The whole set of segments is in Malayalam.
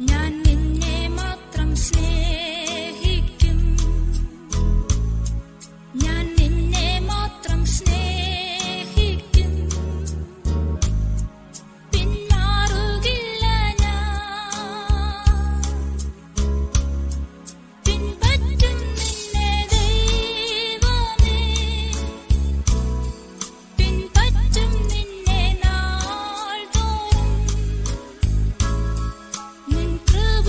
ഞാൻ നിന്നെ മാത്രം സ്നേഹിക്കും, ഞാൻ നിന്നെ മാത്രം സ്നേഹിക്കും, പിന്മാറുകില്ല ഞാൻ, പിൻപറ്റും നിന്നെ ദൈവമേ, പിൻപറ്റും നിന്നെ നാൾതോറും, നിൻ കൃപ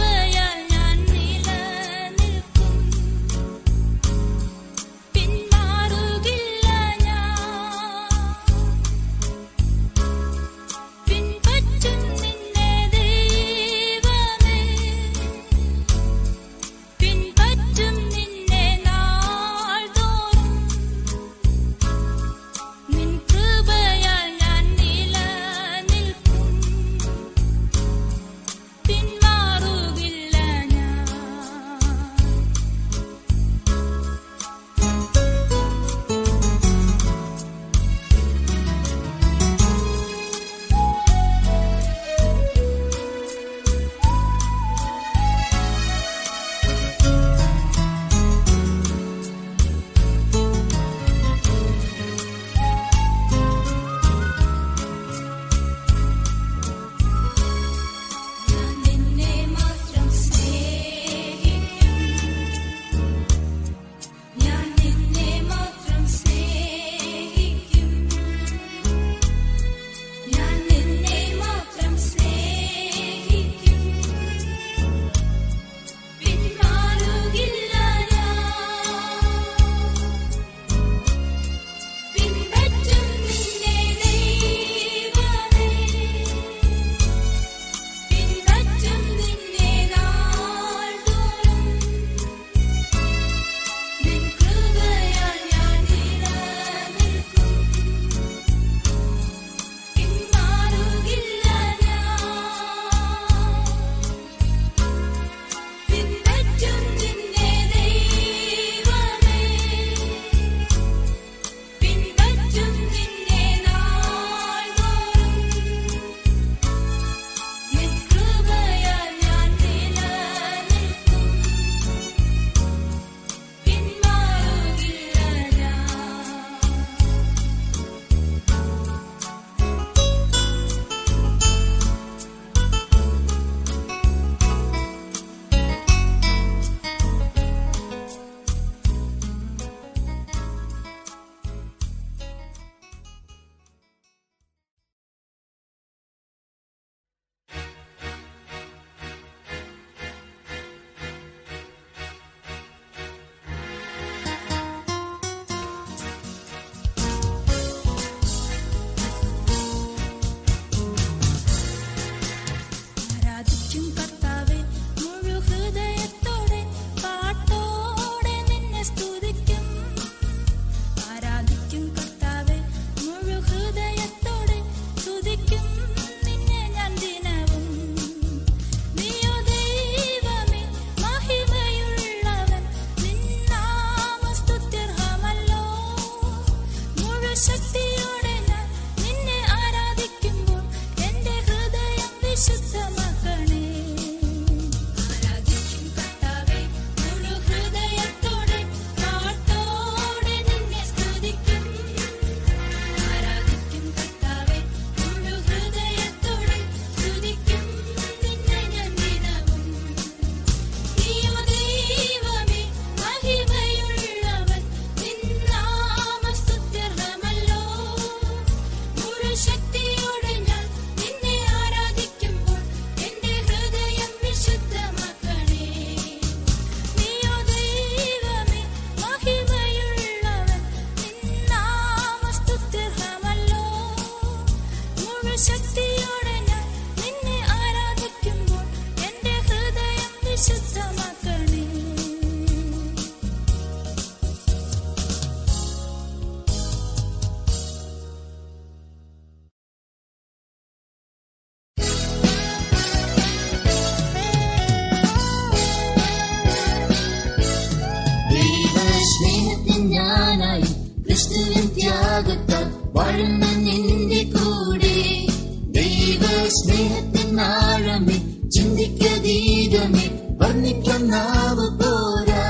വർണ്ണിക്കാൻ നാവ് പോരാ.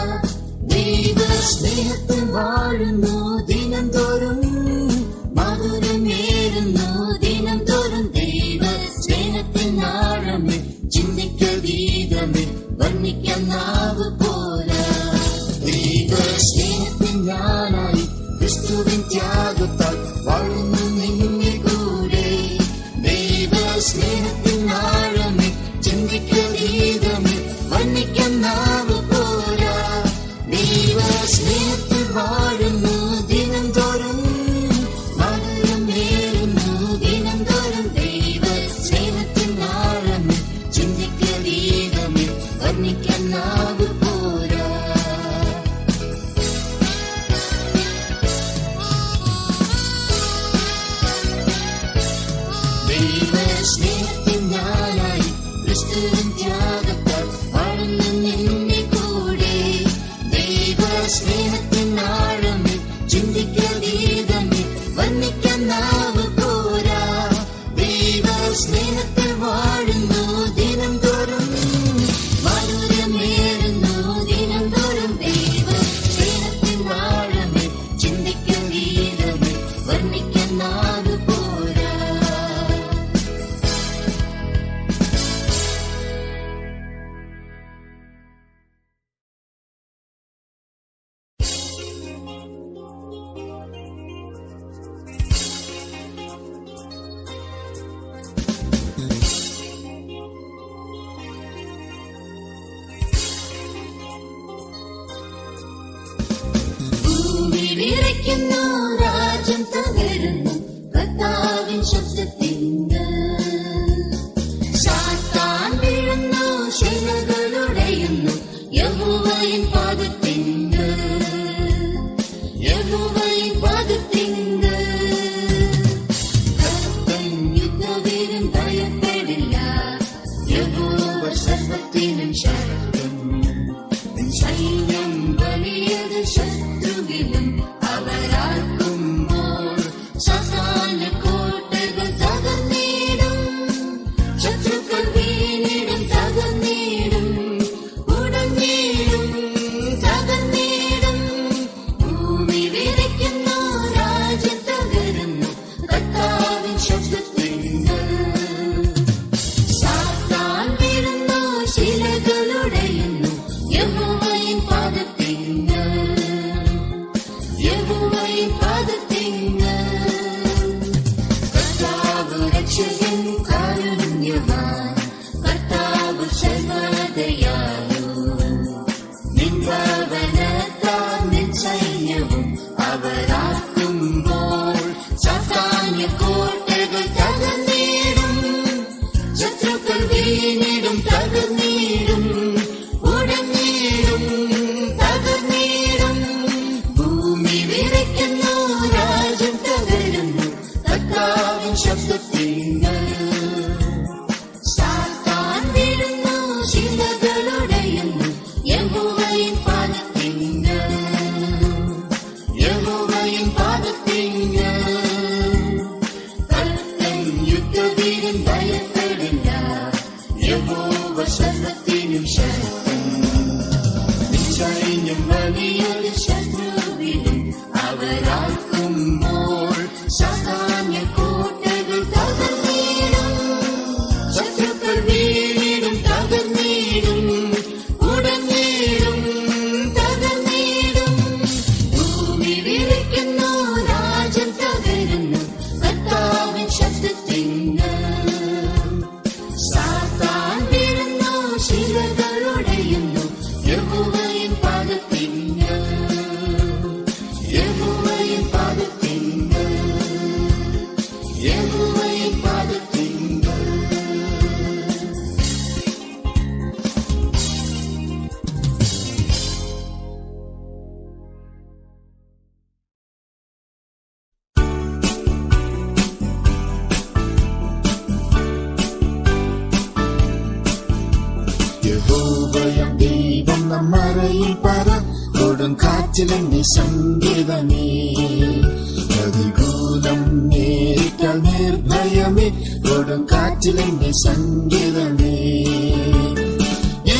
ദൈവ സ്നേഹത്തിൽ വാഴുന്നു ദിനം തോറും, മധുരമേറുന്നു ദിനം തോറും. ദൈവ സ്നേഹത്തിൽ ആഴമേ, ചിന്തിക്കതീതമേ, വർണ്ണിക്കാൻ നാവ് പോരാ. ദൈവ സ്നേഹത്തിൽ ഞാനായി ക്രിസ്തുവിൻ ത്യാഗത്താൽ വാഴുന്നു നിന്നെ കൂടെ. ദൈവ സ്നേഹത്തിൽ ആഴമേ, ചിന്തിക്കതീതമേ, വർണ്ണിക്കാൻ നാവ് പോരാ. ദൈവ സ്നേഹത്തിൽ വാഴുന്നു ദിനം തോറും, മധുരമേറുന്നു ദിനം തോറും. ദൈവ സ്നേഹത്തിൽ ആഴമേ, ചിന്തിക്കതീതമേ, വർണ്ണിക്കാൻ നാവ് പോരാ. ദൈവ സ്നേഹത്തിൽ ഞാനായി ക്രിസ്തുവിൻ ത്യാഗത്താൽ വാഴുന്നു നിന്നെ കൂടെ. ദൈവ സ്നേഹത്തിൽ ആഴമേ, ചിന്തിക്കതീതമേ, വർണ്ണിക്കാൻ നാവ് പോരാ. ദൈവ സ്നേഹത്തിൽ വാഴുന്നു ദിനം തോറും, മധുരമേറുന്നു ദിനം തോറും. ദൈവ സ്നേഹത്തിൽ ആഴമേ, ചിന്തിക്കതീതമേ, വർണ്ണിക്കാൻ നാവ് പോരാ. ഭൂമി വിറയ്ക്കുന്നു, രാജ്യം തകരുന്നു കർത്താവിൻ ശബ്ദത്തിങ്കൽ. സാത്താൻ വീഴുന്നു, ശിലകളുടയുന്നു യഹോവയിൻ പാദത്തിങ്കൽ. യഹോവയിൻ പാദത്തിങ്കൽ. കർത്തൻ യുദ്ധവീരൻ ഭയപ്പെടില്ല, യഹോവ സർവ്വത്തിനും ശക്തൻ. സൈന്യം വലിയത് ശത്രുവിലും അവരാർക്കുമ്പോൾ, സാത്താന്റെ കോട്ടകൾ തകർന്നിടും. ശത്രുക്കൾ വീണിടും, തകർന്നിടും, ഉടഞ്ഞിടും, തകർന്നിടും. ഭൂമി വിറയ്ക്കുന്നു, രാജ്യം തകരുന്നു കർത്താവിൻ ശബ്ദത്തിങ്കൽ. സാത്താൻ വീഴുന്നു, ശിലകളുടയുന്നു യഹോവയിൻ പാദത്തിങ്കൽ. യഹോവയിൻ പാദത്തിങ്കൽ. കർത്താവ് രക്ഷകൻ കാരുണ്യവാൻ, കർത്താവ് സർവ്വദയാലു. നിൻ ഭവനത്താൽ നിൻ സൈന്യവും അവരാക്കുമ്പോൾ, സാത്താന്യ കോട്ടകൾ തകർന്നിടും. ശത്രുക്കൾ വീണിടും, തകർന്നിടും, ഉടഞ്ഞിടും, തകർന്നിടും. ഭൂമി വിറയ്ക്കുന്നു, രാജ്യം തകരുന്നു കർത്താവിൻ ശബ്ദത്തിങ്കൽ. സാത്താൻ വീഴുന്നു, ശിലകളുടയുന്നു യഹോവയിൻ പാദത്തിങ്കൽ. യഹോവയിൻ പാദത്തിങ്കൽ. കർത്തൻ യുദ്ധവീരൻ ഭയപ്പെടില്ല, യഹോവ സർവ്വത്തിനും ശക്തൻ. സൈന്യം വലിയൊരു ശത്രുവിലും അവരാക്കുമ്പോൾ, സാത്താന്യ കോട്ടകൾ തകർന്നിടും. ശത്രുക്കൾ വീണിടും, തകർന്നിടും, ഉടഞ്ഞിടും, തകർന്നിടും. ഭൂമി വിറയ്ക്കുന്നു, രാജ്യം തകരുന്നു കർത്താവിൻ ശബ്ദത്തിങ്കൽ. സാത്താൻ വീഴുന്നു, ശിലകളുടയുന്നു യഹോവയിൻ പാദത്തിങ്കൽ. യഹോവയിൻ പാദത്തിങ്കൽ. യഹോവയിൻ പാദത്തിങ്കൽ. യഹോവയാം ദൈവം നമ്മറയിൽ പറ, കൊടും കാറ്റിലെന്നെ സംഗീതമേ. പ്രതികൂലം നേരിട്ടാൽ നിർഭയമേ, കൊടും കാറ്റിലെന്നെ സംഗീതമേ.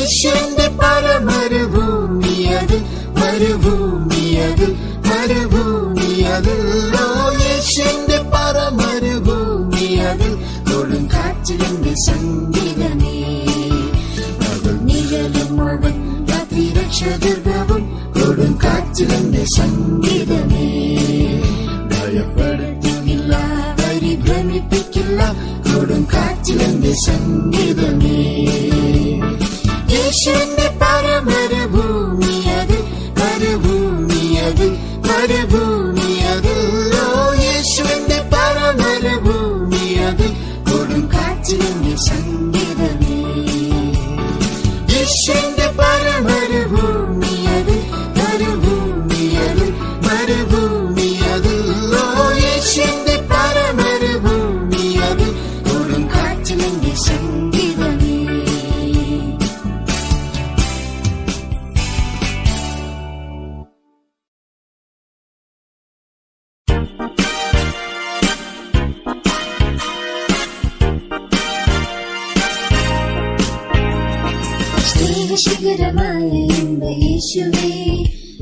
യേശുവിന്റെ പരമരുഭൂമിയതിൽ മരുഭൂമിയതിൽ മരുഭൂമിയതിൽ ഓ യേശുവിന്റെ പരമരുഭൂമിയതിൽ കൊടുങ്കാറ്റിലെന്റെ സംഗീതമേ അവൾ നിഴലും അവൻ രാത്രിരക്ഷദുർഗവും കൊടുങ്കാറ്റിലെന്റെ സംഗീതമേ ഭയപ്പെടുത്തുന്നില്ല പരിഭ്രമിപ്പിക്കില്ല കൊടുങ്കാറ്റിലെന്റെ സംഗീതമേ യേശുവിന്റെ പരമരുഭൂമിയതിൽ മരുഭൂമിയതിൽ മരുഭൂമിയതിൽ ഓ യേശുവിന്റെ പരമരുഭൂമിയതിൽ കൊടുങ്കാറ്റിലെന്റെ സംഗീതമേ യേശുവിന്റെ പരമരുഭൂമിയതിൽ മരുഭൂമിയതിൽ മരുഭൂമിയതിൽ ഓ യേശുവിന്റെ പരമരുഭൂമിയതിൽ കൊടുങ്കാറ്റിലെന്റെ സംഗീതമേ സ്നേഹശിഖരമായ എന്റെ യേശുവേ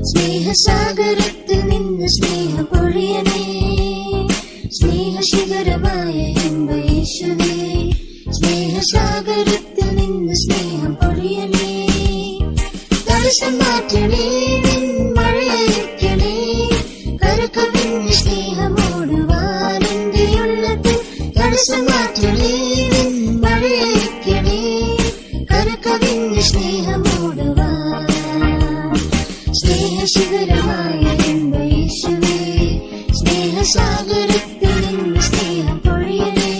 സ്നേഹസാഗരത്തിൽ നിന്ന് സ്നേഹം പൊഴിയണേ സ്നേഹശിഖരമായ എന്റെ യേശുവേ സ്നേഹസാഗരത്തിൽ നിന്ന് സ്നേഹം പൊഴിയണേ തടസ്സം മാറ്റണേ മഴയക്കണേ കരകവിഞ്ഞ് സ്നേഹമോടുവാൻ എന്റെ ഉള്ളത്തിൽ തടസ്സം മാറ്റണേ മഴയക്കണേ കരകവിഞ്ഞ് സ്നേഹമോടുവാൻ സ്നേഹശിഖരമായ എന്റെ യേശുവേ സ്നേഹസാഗരത്തിൽ നിന്ന് സ്നേഹം പൊഴിയണേ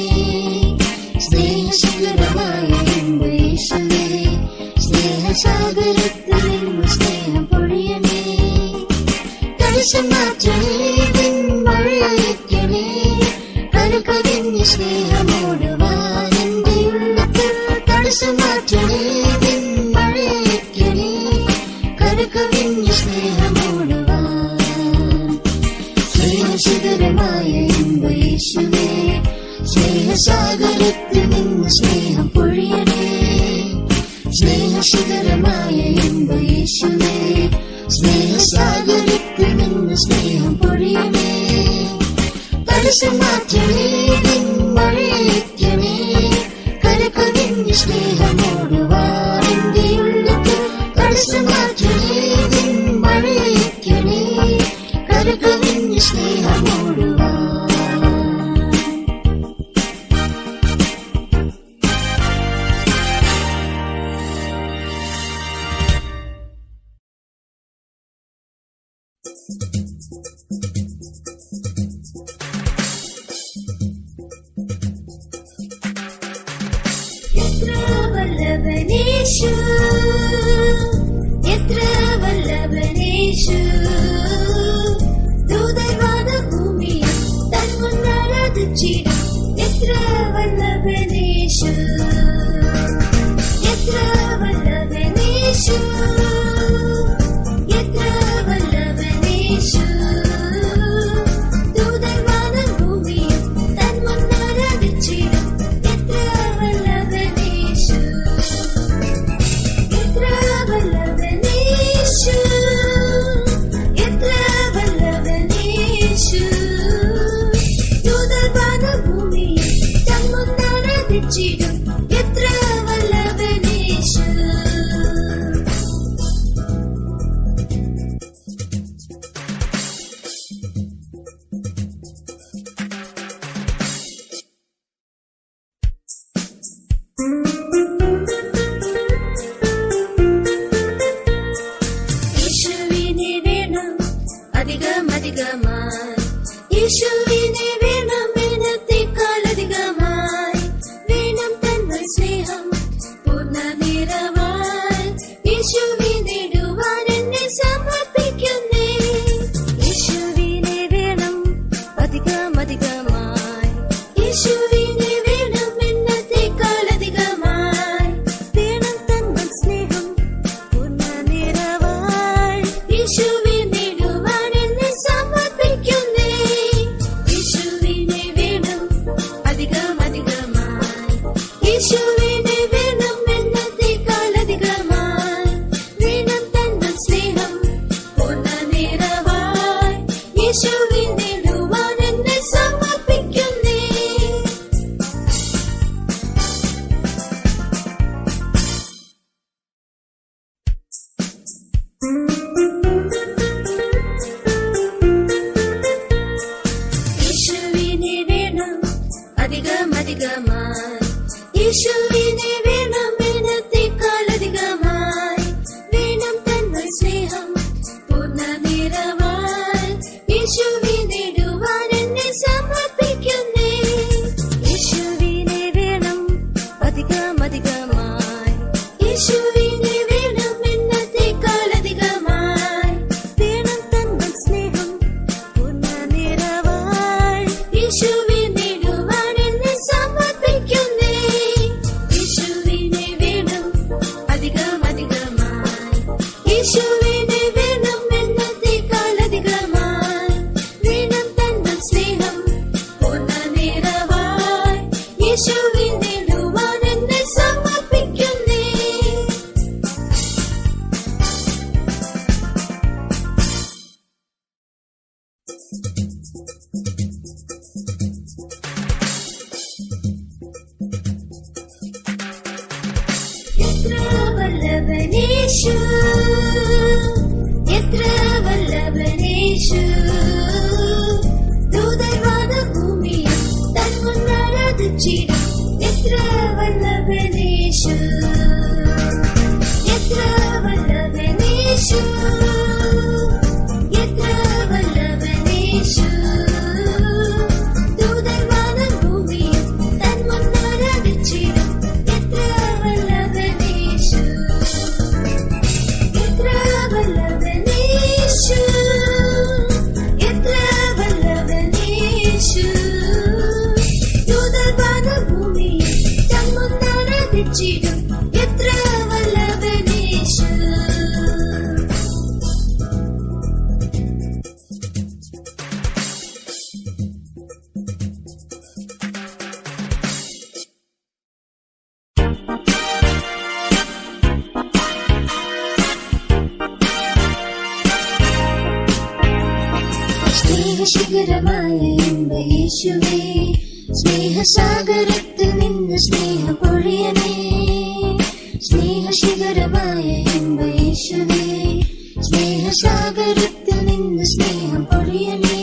സ്നേഹശിഖരമായ എന്റെ യേശുവേ സ്നേഹസാഗരത്തിൽ നിന്ന് സ്നേഹം പൊഴിയണേ തടസ്സം മാറ്റണേ മഴയക്കണേ കരകവിഞ്ഞ് സ്നേഹമോടുവാൻ എന്റെ ഉള്ളത്തിൽ തടസ്സം മാറ്റണേ മഴയക്കണേ കരകവിഞ്ഞ് സ്നേഹമോടുവാൻ സ്നേഹശിഖരമായ എന്റെ യേശുവേ സ്നേഹസാഗരത്തിൽ നിന്ന് സ്നേഹം പൊഴിയണേ സ്നേഹശിഖരമായ എന്റെ യേശുവേ സ്നേഹസാഗരത്തിൽ നിന്ന് സ്നേഹം പൊഴിയണേ തടസ്സം മാറ്റണേ മഴയക്കണേ കരകവിഞ്ഞ് സ്നേഹമോടുവാൻ എന്റെ ഉള്ളത്തിൽ തടസ്സം മാറ്റണേ മഴയക്കണേ കരകവിഞ്ഞ് സ്നേഹമോടുവാൻ എത്ര വല്ലഭനേശു എത്ര വല്ലഭനേശു ദൂതർവാദ ഭൂമിയിൽ തൻ മുന്നാരാധിച്ചിടും എത്ര വല്ലഭനേശു എത്ര വല്ലഭനേശു എത്ര വല്ലഭനേശു ദൂതർവാദ ഭൂമിയിൽ തൻ മുന്നാരാധിച്ചിടും എത്ര വല്ലഭനേശു എത്ര വല്ലഭനേശു എത്ര വല്ലഭനേശു ദൂതർവാദ ഭൂമിയിൽ തൻ മുന്നാരാധിച്ചിടും എത്ര വല്ലഭനേശു സ്നേഹശിഖരമായ എന്റെ യേശുവേ, സ്നേഹസാഗരത്തിൽ നിന്ന് സ്നേഹം പൊഴിയണേ. സ്നേഹശിഖരമായ എന്റെ യേശുവേ, സ്നേഹസാഗരത്തിൽ നിന്ന് സ്നേഹം പൊഴിയണേ.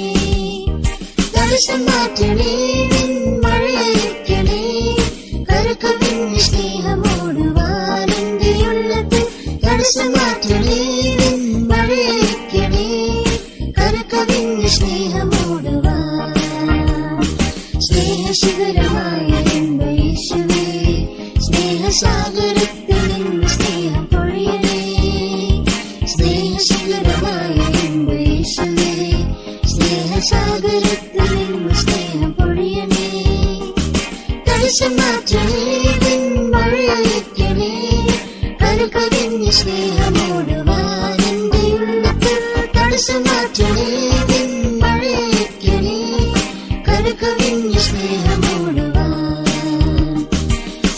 തടസ്സം മാറ്റണേ, മഴയയക്കണേ, കരകവിഞ്ഞ് സ്നേഹമോടുവാൻ എന്റെ ഉള്ളത്തിൽ. തടസ്സം മാറ്റണേ, മഴയയക്കണേ, കരകവിഞ്ഞ് സ്നേഹമോടുവാൻ. സ്നേഹശിഖരമായ എന്റെ യേശുവേ, സ്നേഹസാഗരത്തിൽ നിന്ന് സ്നേഹം പൊഴിയണേ. സ്നേഹശിഖരമായ എന്റെ യേശുവേ, സ്നേഹസാഗരത്തിൽ നിന്ന് സ്നേഹം പൊഴിയണേ. തടസ്സം മാറ്റണേ, മഴയയക്കണേ, കരകവിഞ്ഞ് സ്നേഹമോടുവാൻ എന്റെ ഉള്ളത്തിൽ. തടസ്സം മാറ്റണേ, മഴയയക്കണേ, കരകവിഞ്ഞ് സ്നേഹമോടുവാൻ.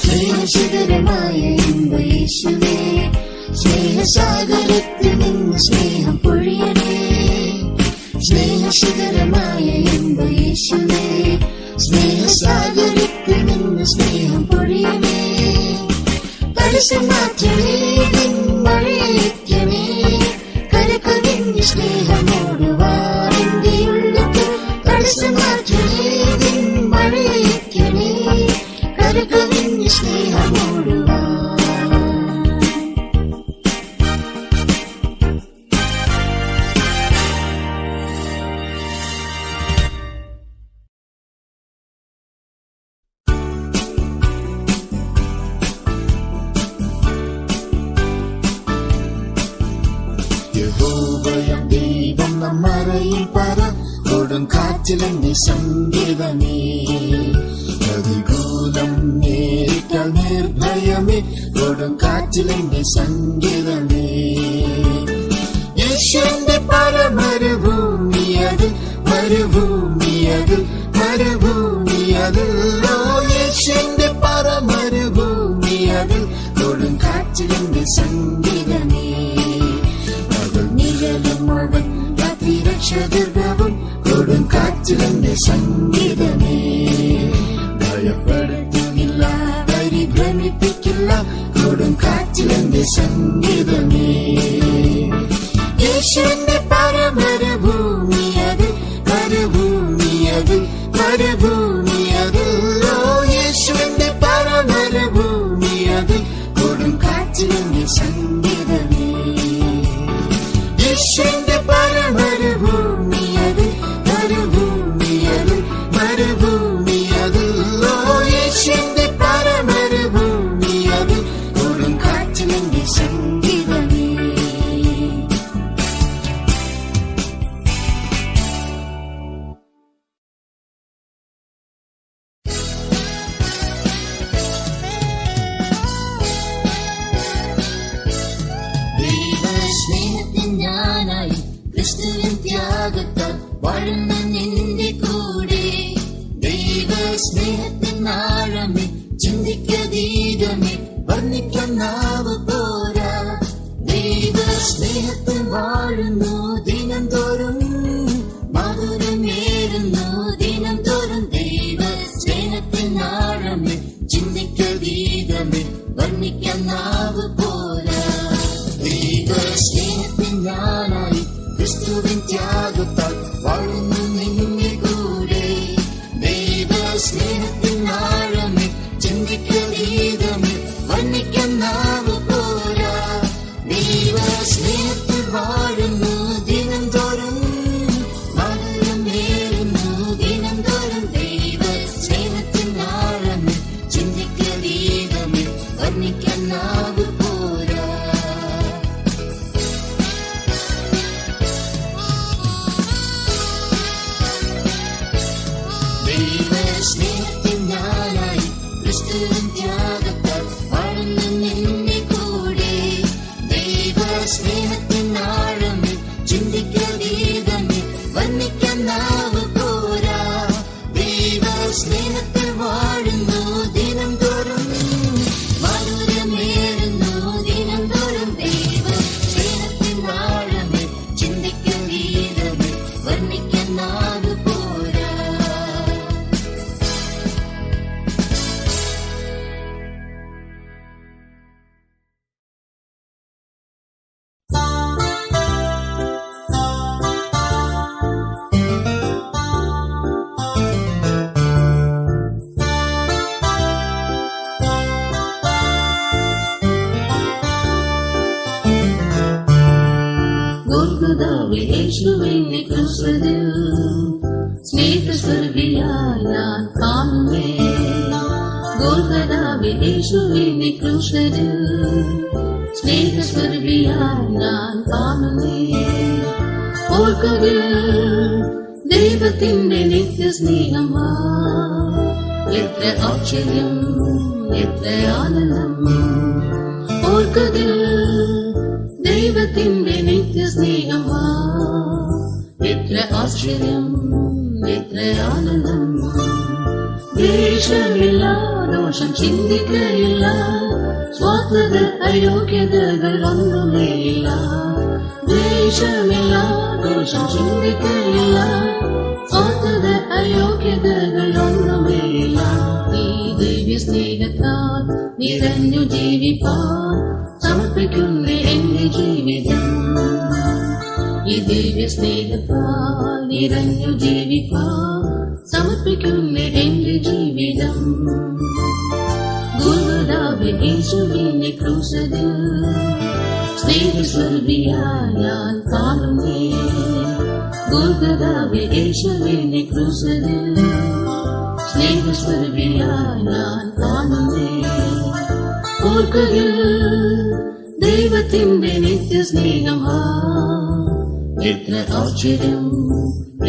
സ്നേഹശിഖരമായ എന്റെ യേശുവേ, സ്നേഹസാഗരത്തിൽ നിന്ന് സ്നേഹം പൊഴിയണേ. സ്നേഹശിഖരമായ എന്റെ യേശുവേ, സ്നേഹസാഗരത്തിൽ നിന്ന് സ്നേഹം പൊഴിയണേ. തടസ്സം മാറ്റണേ, മഴയയക്കണേ, കരകവിഞ്ഞ് സ്നേഹമോടുവാൻ എന്റെ ഉള്ളത്തിൽ. തടസ്സം മാറ്റണേ, മഴയയക്കണേ, കരകവിഞ്ഞ് സ്നേഹമോടുവാൻ. യഹോവയാം ദൈവം നമ്മറയിൽ പറ, കൊടുങ്കാറ്റിലെന്റെ സംഗീതമേ. പ്രതികൂലം നേരിട്ടാൽ നിർഭയമേ, കൊടുങ്കാറ്റിലെന്റെ സംഗീതമേ. യേശുവിന്റെ പരമരുഭൂമിയതിൽ, മരുഭൂമിയതിൽ, മരുഭൂമിയതിൽ. ഓ യേശുവിന്റെ പരമരുഭൂമിയതിൽ, കൊടുങ്കാറ്റിലെന്റെ സംഗീതമേ. നിഴലുമവൻ രാത്രിരക്ഷദുർഗവും, കൊടുങ്കാറ്റിലെന്റെ സംഗീതമേ. ഭയപ്പെടുത്തുന്നില്ല, പരിഭ്രമിപ്പിക്കില്ല, കൊടുങ്കാറ്റിലെന്റെ സംഗീതമേ. യേശുവിന്റെ പരമരുഭൂമിയതിൽ, മരുഭൂമിയതിൽ, മരുഭൂമിയതിൽ. ഓ യേശുവിന്റെ പരമരുഭൂമിയതിൽ, കൊടുങ്കാറ്റിലെന്റെ സംഗീതമേ. യേശുവിന്റെ പരമരുഭൂമിയതിൽ, മരുഭൂമിയതിൽ, മരുഭൂമിയതിൽ. ഓ യേശുവിന്റെ പരമരുഭൂമിയതിൽ, കൊടുങ്കാറ്റിലെന്റെ സംഗീതമേ. ദൈവസ്നേഹത്തിൻ ഞാനായി ക്രിസ്തുവിൻ ത്യാഗത്താൽ വാഴുന്ന നിന്റെ കൂടെ. ദൈവസ്നേഹത്തിൻ ആഴമേ, ചിന്തിക്കതീതമേ, വർണ്ണിക്കാൻ നാവ് പോരാ. ദൈവസ്നേഹത്തിൽ വാഴുന്നു ദിനം തോറും, മധുരമേറുന്നു ദിനം തോറും. ദൈവസ്നേഹത്തിൻ ആഴമേ, ചിന്തിക്കതീതമേ, വർണ്ണിക്കാൻ നാവ് പോരാ. ദൈവസ്നേഹത്തിൻ ഞാനായി ക്രിസ്തുവിൻ ത്യാഗത്താൽ വാഴുന്നു നിന്റെ കൂടെ. ദൈവസ്നേഹത്തിൻ ആഴമേ, ചിന്തിക്കതീതമേ, വർണ്ണിക്കാൻ നാവ് പോരാ. ദൈവസ്നേഹത്തിൽ വാഴുന്നു ദിനം തോറും, മധുരമേറുന്നു ദിനം തോറും. ദൈവസ്നേഹത്തിൻ ആഴമേ, ചിന്തിക്കതീതമേ, വർണ്ണിക്കാൻ നാവ് പോരാ. യേശുവിനെ ക്രൂശിൽ സ്നേഹസ്വരൂപിയായി ഞാൻ കാണുന്നേ. ഗോൽഗോഥാവിൽ യേശുവിനെ ക്രൂശിൽ സ്നേഹസ്വരൂപിയായി ഞാൻ കാണുന്നേ. ഓർക്കുവിൻ ദൈവത്തിന്റെ നിത്യസ്നേഹം, എത്ര ആശ്ചര്യം, എത്ര ആനന്ദം. ഓർക്കുവിൻ ദൈവത്തിന്റെ നിത്യസ്നേഹം, എത്ര ആശ്ചര്യം, എത്ര ആനന്ദം. ദ്വേഷമില്ല, ദോഷം ചിന്തിക്കയില്ല, സ്വാർത്ഥത അയോഗ്യതകൾ ഒന്നുമേയില്ല. ദ്വേഷമില്ല, ദോഷം ചിന്തിക്കയില്ല, സ്വാർത്ഥത അയോഗ്യതകൾ ഒന്നുമേയില്ല. ഈ ദിവ്യ സ്നേഹത്താൽ നിറഞ്ഞു ജീവിപ്പാൻ സമർപ്പിക്കുന്ന എന്റെ ജീവിതം. ഈ ദിവ്യ സ്നേഹത്താൽ നിറഞ്ഞു ജീവിപ്പാൻ സമർപ്പിക്കുന്ന എന്റെ ജീവിതം. ഗോൽഗോഥാവിൽ യേശുവിനെ ക്രൂശിൽ സ്നേഹസ്വരൂപിയായി ഞാൻ കാണുന്നേ. ഗോൽഗോഥാവിൽ യേശുവിനെ ക്രൂശിൽ സ്നേഹസ്വരൂപിയായി ഞാൻ കാണുന്നേ. ഓർക്കുവിൻ ദൈവത്തിന്റെ നിത്യസ്നേഹം, എത്ര ആശ്ചര്യം,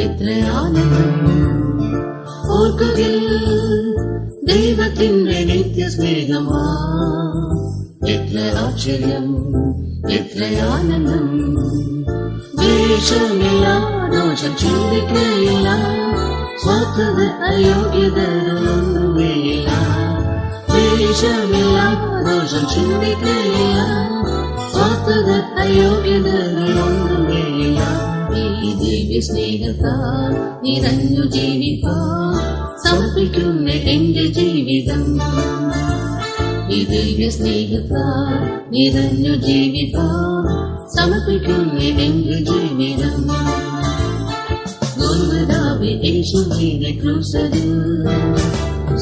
എത്ര ആനന്ദം. ഓർക്കുവിൻ ദൈവത്തിന്റെ നിത്യസ്നേഹം, എത്ര ആശ്ചര്യം, എത്ര ആനന്ദം. ദ്വേഷമില്ല, ദോഷം ചിന്തിക്കയില്ല, സ്വാർത്ഥത അയോഗ്യതകളൊന്നുമേയില്ല. ദ്വേഷമില്ല, ദോഷം ചിന്തിക്കയില്ല, സ്വാർത്ഥത അയോഗ്യതകളൊന്നുമേയില്ല. ഈ ദിവ്യ സ്നേഹത്താൽ നിറഞ്ഞു ജീവിപ്പാൻ സമർപ്പിക്കുന്ന എന്റെ ജീവിതം. ഈ ദിവ്യ സ്നേഹത്താൽ നിറഞ്ഞു ജീവിപ്പാൻ സമർപ്പിക്കുന്ന എന്റെ ജീവിതം. ഗോൽഗോഥാവിൽ യേശുവിനെ ക്രൂശിൽ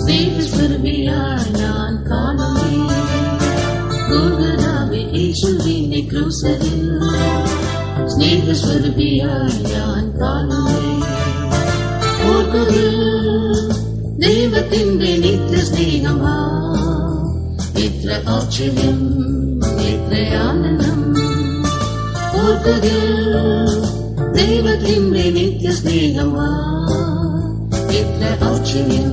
സ്നേഹസ്വരൂപിയായി ഞാൻ കാണുന്നേ. ഗോൽഗോഥാവിൽ യേശുവിനെ ക്രൂശിൽ സ്നേഹസ്വരൂപിയായി ഞാൻ കാണുന്നേ. ഓർക്കുവിൻ ദൈവത്തിന്റെ നിത്യസ്നേഹം, എത്ര ആശ്ചര്യം, എത്ര ആനന്ദം. ഓർക്കുവിൻ ദൈവത്തിന്റെ നിത്യസ്നേഹം, എത്ര ആശ്ചര്യം,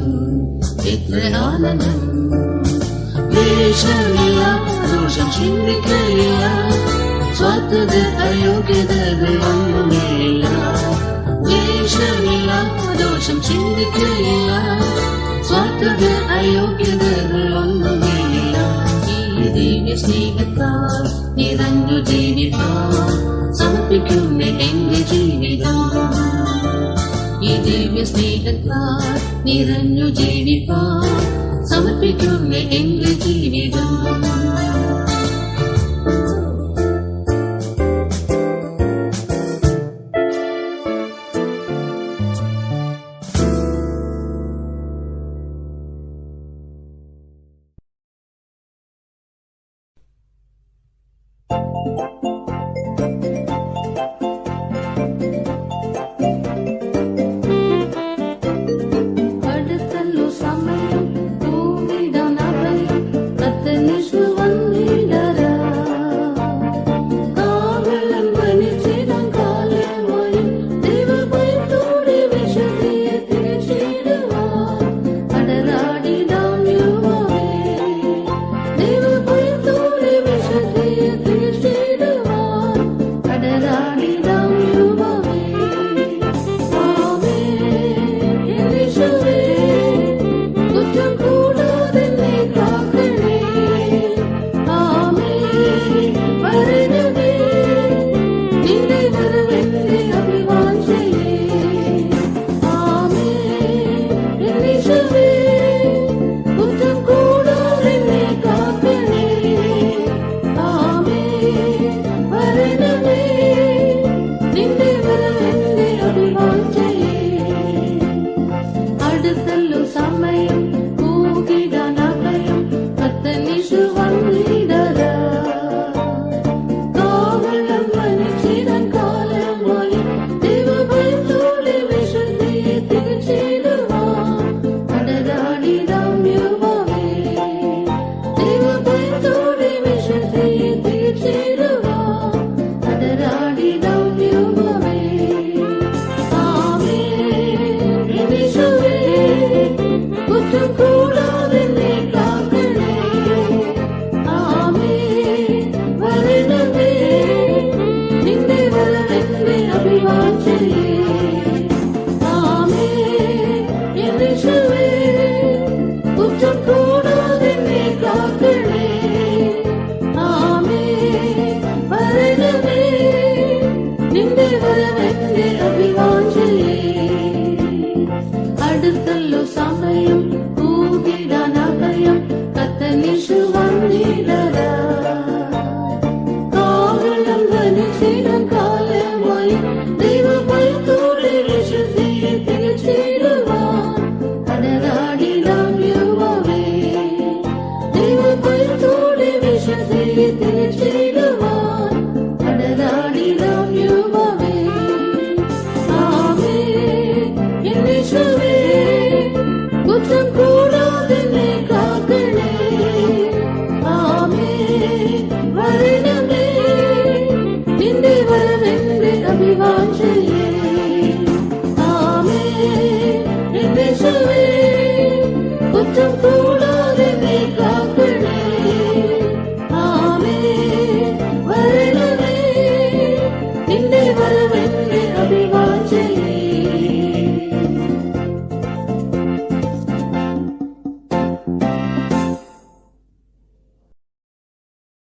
എത്ര ആനന്ദം. ദ്വേഷമില്ല, ദോഷം ചിന്തിക്കയില്ല, സ്വാർത്ഥത അയോഗ്യതകൾ ഒന്നുമേയില്ല. ദ്വേഷമില്ല, ദോഷം ചിന്തിക്കയില്ല, സ്വാർത്ഥത അയോഗ്യതകൾ ഒന്നുമേയില്ല. ഈ ദിവ്യ സ്നേഹത്താൽ നിറഞ്ഞു ജീവിപ്പാൻ സമർപ്പിക്കുന്ന എന്റെ ജീവിതം. ഈ ദിവ്യ സ്നേഹത്താൽ നിറഞ്ഞു ജീവിപ്പാൻ സമർപ്പിക്കുന്ന എന്റെ ജീവിതം. അടുത്തല്ലോ സമയം പൂവിടാൻ അവയും കത്തനീശു വന്നിടരാ. കാവലം വനിച്ചിടാൻ കാലമായും ദൈവഭയത്തോടെ വിശുദ്ധിയെ തിരിച്ചിടുവാൻ അടരാടിടാൻ യുവാവേ. ദൈവഭയത്തോടെ വിശുദ്ധിയെ തിരിച്ചിടുവാൻ செய்த